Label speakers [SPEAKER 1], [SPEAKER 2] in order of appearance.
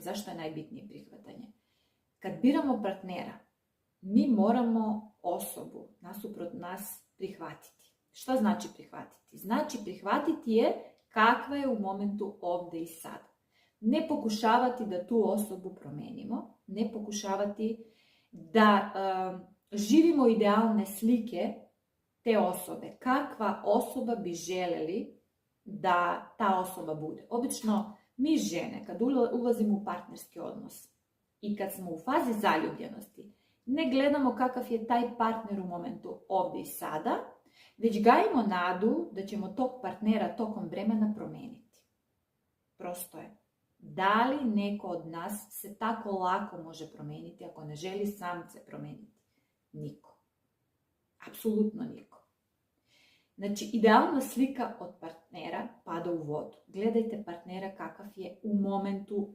[SPEAKER 1] Zašto je najbitnije prihvatanje? Kad biramo partnera, mi moramo osobu nasuprot nas prihvatiti. Što znači prihvatiti? Znači prihvatiti je kakva je u momentu ovdje i sada. Ne pokušavati da tu osobu promenimo, ne pokušavati da živimo idealne slike te osobe. Kakva osoba bi željeli da ta osoba bude? Obično mi žene, kad ulazimo u partnerski odnos i kad smo u fazi zaljubljenosti, ne gledamo kakav je taj partner u momentu ovdje i sada, već gajimo nadu da ćemo tog partnera tokom vremena promijeniti. Prosto je. Da li neko od nas se tako lako može promijeniti ako ne želi sam se promijeniti? Niko. Apsolutno niko. Znači, idealna slika od partnera pada u vodu. Gledajte partnera kakav je u momentu